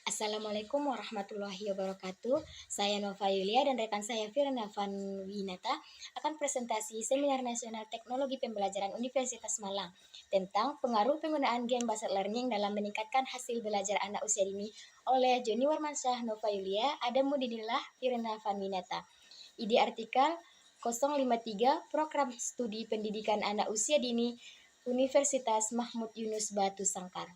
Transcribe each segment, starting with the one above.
Assalamualaikum warahmatullahi wabarakatuh. Saya Nova Yulia dan rekan saya Firna Winata akan presentasi Seminar Nasional Teknologi Pembelajaran Universitas Malang tentang pengaruh penggunaan game based learning dalam meningkatkan hasil belajar anak usia dini oleh Joni Warmansyah, Nova Yulia, Adam Mudinillah, Firna Winata. Ide artikel 053 Program Studi Pendidikan Anak Usia Dini Universitas Mahmud Yunus Batu Sangkar.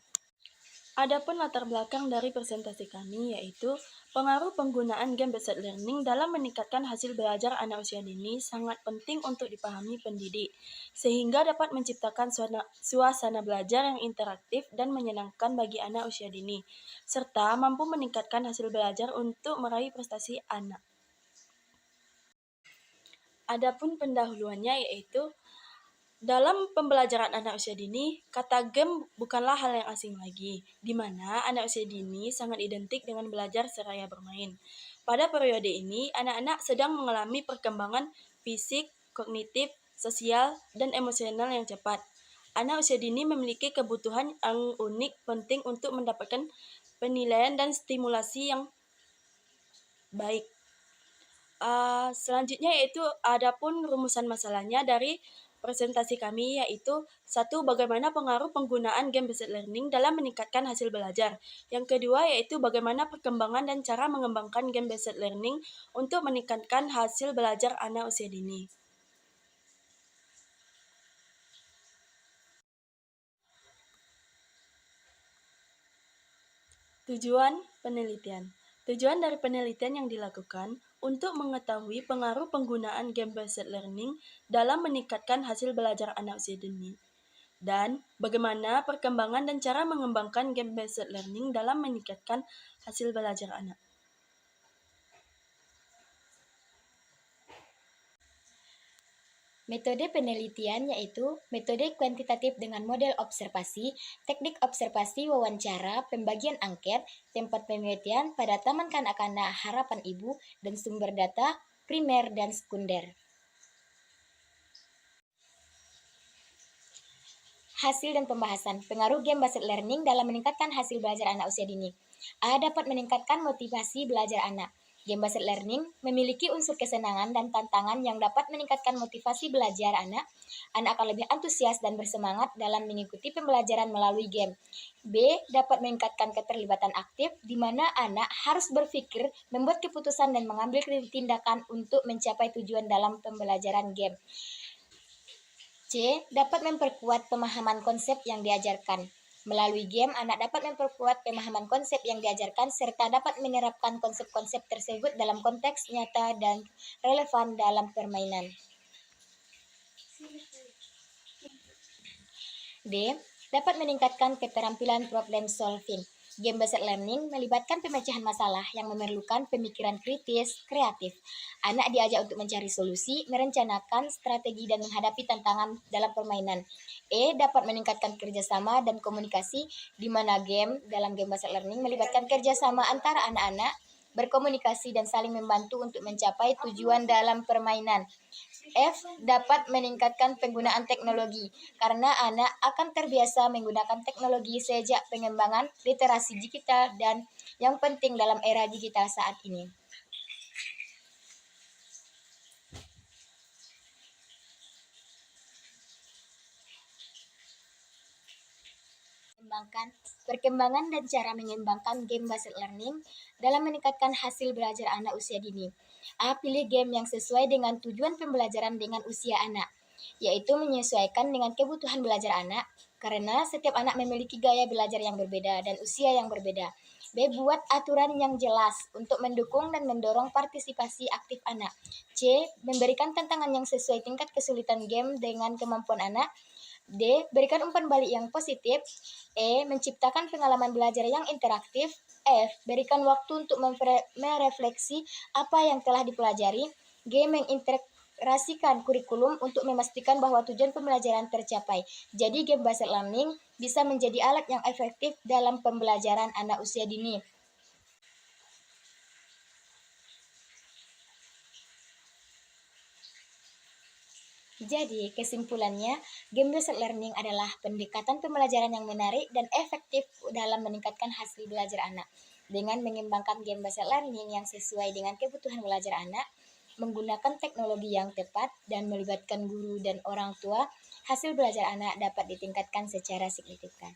Adapun latar belakang dari presentasi kami yaitu pengaruh penggunaan game-based learning dalam meningkatkan hasil belajar anak usia dini sangat penting untuk dipahami pendidik, sehingga dapat menciptakan suasana belajar yang interaktif dan menyenangkan bagi anak usia dini, serta mampu meningkatkan hasil belajar untuk meraih prestasi anak. Adapun pendahuluannya yaitu dalam pembelajaran anak usia dini, kata game bukanlah hal yang asing lagi, di mana anak usia dini sangat identik dengan belajar seraya bermain. Pada periode ini, anak-anak sedang mengalami perkembangan fisik, kognitif, sosial, dan emosional yang cepat. Anak usia dini memiliki kebutuhan yang unik penting untuk mendapatkan penilaian dan stimulasi yang baik. Selanjutnya yaitu adapun rumusan masalahnya dari presentasi kami yaitu 1. Bagaimana pengaruh penggunaan game-based learning dalam meningkatkan hasil belajar. Yang kedua yaitu bagaimana perkembangan dan cara mengembangkan game-based learning untuk meningkatkan hasil belajar anak usia dini. Tujuan penelitian. Tujuan dari penelitian yang dilakukan untuk mengetahui pengaruh penggunaan game-based learning dalam meningkatkan hasil belajar anak usia dini, dan bagaimana perkembangan dan cara mengembangkan game-based learning dalam meningkatkan hasil belajar anak. Metode penelitian yaitu metode kuantitatif dengan model observasi, teknik observasi wawancara, pembagian angket, tempat penelitian pada taman kanak-kanak harapan ibu, dan sumber data primer dan sekunder. Hasil dan pembahasan pengaruh game-based learning dalam meningkatkan hasil belajar anak usia dini. A. Dapat meningkatkan motivasi belajar anak. Game-based learning memiliki unsur kesenangan dan tantangan yang dapat meningkatkan motivasi belajar anak. Anak akan lebih antusias dan bersemangat dalam mengikuti pembelajaran melalui game. B. Dapat meningkatkan keterlibatan aktif, di mana anak harus berpikir, membuat keputusan, dan mengambil tindakan untuk mencapai tujuan dalam pembelajaran game. C. Dapat memperkuat pemahaman konsep yang diajarkan. Melalui game, anak dapat memperkuat pemahaman konsep yang diajarkan serta dapat menerapkan konsep-konsep tersebut dalam konteks nyata dan relevan dalam permainan. D. Dapat meningkatkan keterampilan problem solving. Game-based learning melibatkan pemecahan masalah yang memerlukan pemikiran kritis, kreatif. Anak diajak untuk mencari solusi, merencanakan strategi, dan menghadapi tantangan dalam permainan. E. Dapat meningkatkan kerjasama dan komunikasi, di mana dalam game-based learning melibatkan kerjasama antara anak-anak, berkomunikasi, dan saling membantu untuk mencapai tujuan dalam permainan. F. Dapat meningkatkan penggunaan teknologi, karena anak akan terbiasa menggunakan teknologi sejak pengembangan literasi digital dan yang penting dalam era digital saat ini. Perkembangan dan cara mengembangkan game-based learning dalam meningkatkan hasil belajar anak usia dini. A. Pilih game yang sesuai dengan tujuan pembelajaran dengan usia anak, yaitu menyesuaikan dengan kebutuhan belajar anak, karena setiap anak memiliki gaya belajar yang berbeda dan usia yang berbeda. B. Buat aturan yang jelas untuk mendukung dan mendorong partisipasi aktif anak. C. Memberikan tantangan yang sesuai tingkat kesulitan game dengan kemampuan anak. D. Berikan umpan balik yang positif. E. Menciptakan pengalaman belajar yang interaktif. F. Berikan waktu untuk merefleksi apa yang telah dipelajari. G. Mengintegrasikan kurikulum untuk memastikan bahwa tujuan pembelajaran tercapai. Jadi game-based learning bisa menjadi alat yang efektif dalam pembelajaran anak usia dini. Jadi, kesimpulannya, game-based learning adalah pendekatan pembelajaran yang menarik dan efektif dalam meningkatkan hasil belajar anak. Dengan mengembangkan game based learning yang sesuai dengan kebutuhan belajar anak, menggunakan teknologi yang tepat, dan melibatkan guru dan orang tua, hasil belajar anak dapat ditingkatkan secara signifikan.